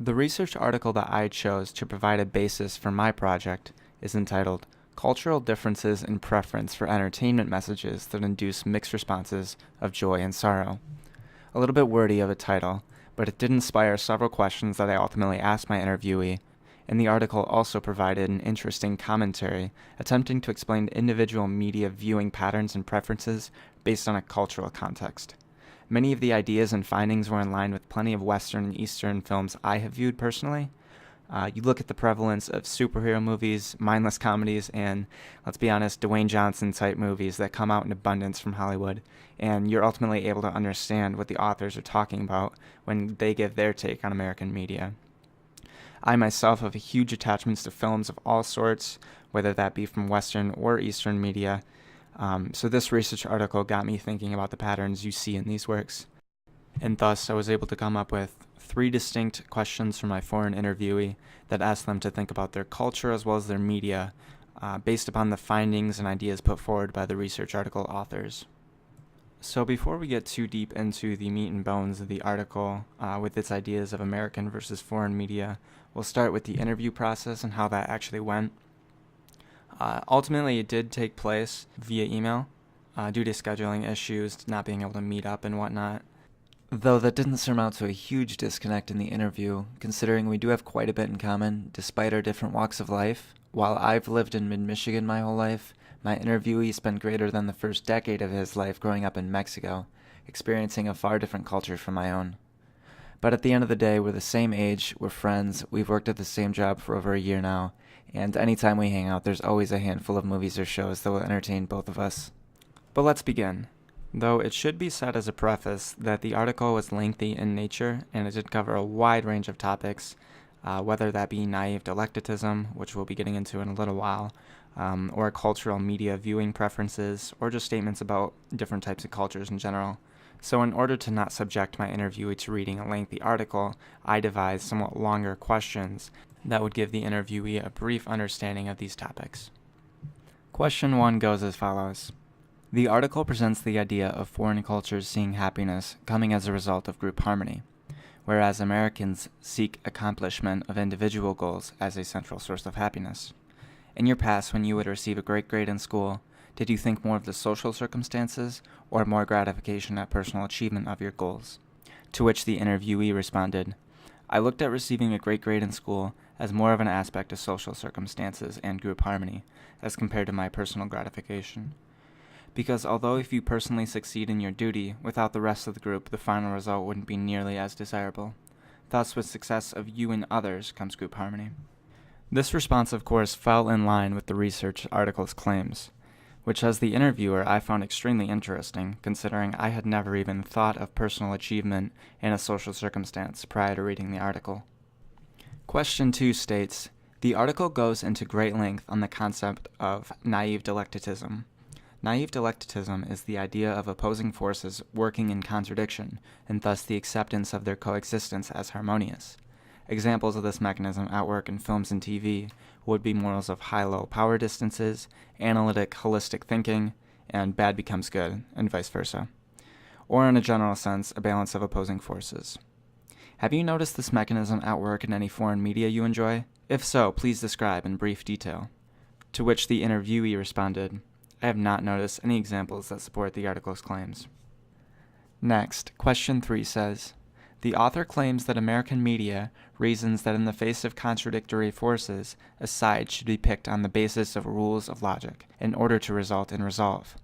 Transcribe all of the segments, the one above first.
The research article that I chose to provide a basis for my project is entitled Cultural Differences in Preference for Entertainment Messages that Induce Mixed Responses of Joy and Sorrow. A little bit wordy of a title, but it did inspire several questions that I ultimately asked my interviewee, and the article also provided an interesting commentary attempting to explain individual media viewing patterns and preferences based on a cultural context. Many of the ideas and findings were in line with plenty of Western and Eastern films I have viewed personally. You look at the prevalence of superhero movies, mindless comedies, and, let's be honest, Dwayne Johnson type movies that come out in abundance from Hollywood, and you're ultimately able to understand what the authors are talking about when they give their take on American media. I myself have a huge attachments to films of all sorts, whether that be from Western or Eastern media, so this research article got me thinking about the patterns you see in these works. And thus, I was able to come up with 3 distinct questions for my foreign interviewee that asked them to think about their culture as well as their media, based upon the findings and ideas put forward by the research article authors. So before we get too deep into the meat and bones of the article with its ideas of American versus foreign media, we'll start with the interview process and how that actually went. Ultimately, it did take place via email due to scheduling issues, not being able to meet up and whatnot. Though that didn't surmount to a huge disconnect in the interview, considering we do have quite a bit in common despite our different walks of life. While I've lived in mid-Michigan my whole life, my interviewee spent greater than the first decade of his life growing up in Mexico, experiencing a far different culture from my own. But at the end of the day, we're the same age, we're friends, we've worked at the same job for over a year now, and anytime we hang out, there's always a handful of movies or shows that will entertain both of us. But let's begin. Though it should be said as a preface that the article was lengthy in nature and it did cover a wide range of topics, whether that be naive dialecticism, which we'll be getting into in a little while, or cultural media viewing preferences, or just statements about different types of cultures in general. So in order to not subject my interviewee to reading a lengthy article, I devised somewhat longer questions that would give the interviewee a brief understanding of these topics. Question 1 goes as follows. The article presents the idea of foreign cultures seeing happiness coming as a result of group harmony, whereas Americans seek accomplishment of individual goals as a central source of happiness. In your past, when you would receive a great grade in school, did you think more of the social circumstances or more gratification at personal achievement of your goals? To which the interviewee responded, I looked at receiving a great grade in school as more of an aspect of social circumstances and group harmony, as compared to my personal gratification. Because although if you personally succeed in your duty, without the rest of the group, the final result wouldn't be nearly as desirable. Thus, with success of you and others comes group harmony. This response, of course, fell in line with the research article's claims, which as the interviewer I found extremely interesting, considering I had never even thought of personal achievement in a social circumstance prior to reading the article. Question 2 states, the article goes into great length on the concept of naive dialecticism. Naive dialecticism is the idea of opposing forces working in contradiction, and thus the acceptance of their coexistence as harmonious. Examples of this mechanism at work in films and TV would be morals of high-low power distances, analytic, holistic thinking, and bad becomes good, and vice versa. Or in a general sense, a balance of opposing forces. Have you noticed this mechanism at work in any foreign media you enjoy? If so, please describe in brief detail. To which the interviewee responded, I have not noticed any examples that support the article's claims. Next, question 3 says, the author claims that American media reasons that in the face of contradictory forces, a side should be picked on the basis of rules of logic in order to result in resolve.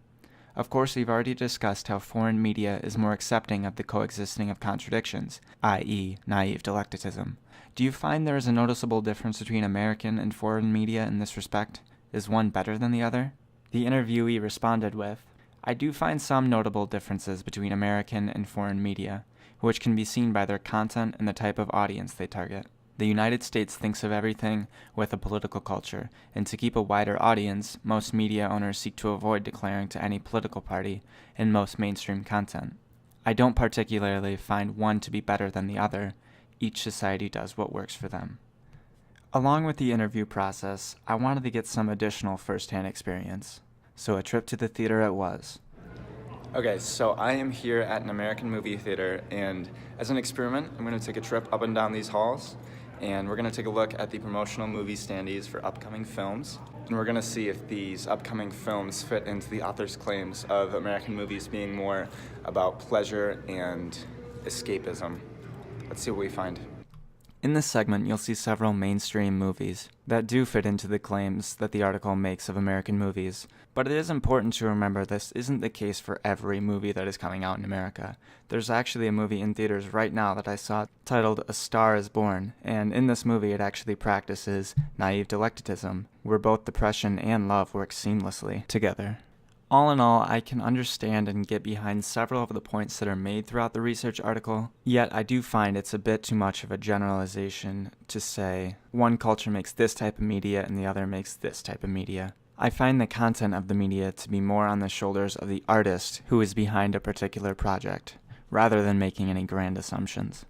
Of course, we've already discussed how foreign media is more accepting of the coexisting of contradictions, i.e., naive dialecticism. Do you find there is a noticeable difference between American and foreign media in this respect? Is one better than the other? The interviewee responded with, I do find some notable differences between American and foreign media, which can be seen by their content and the type of audience they target. The United States thinks of everything with a political culture, and to keep a wider audience, most media owners seek to avoid declaring to any political party in most mainstream content. I don't particularly find one to be better than the other. Each society does what works for them. Along with the interview process, I wanted to get some additional first-hand experience, so a trip to the theater it was. Okay, so I am here at an American movie theater, and as an experiment, I'm going to take a trip up and down these halls, and we're going to take a look at the promotional movie standees for upcoming films, and we're going to see if these upcoming films fit into the author's claims of American movies being more about pleasure and escapism. Let's see what we find. In this segment, you'll see several mainstream movies that do fit into the claims that the article makes of American movies, but it is important to remember this isn't the case for every movie that is coming out in America. There's actually a movie in theaters right now that I saw titled A Star is Born, and in this movie it actually practices naive dilectantism, where both depression and love work seamlessly together. All in all, I can understand and get behind several of the points that are made throughout the research article, yet I do find it's a bit too much of a generalization to say one culture makes this type of media and the other makes this type of media. I find the content of the media to be more on the shoulders of the artist who is behind a particular project, rather than making any grand assumptions.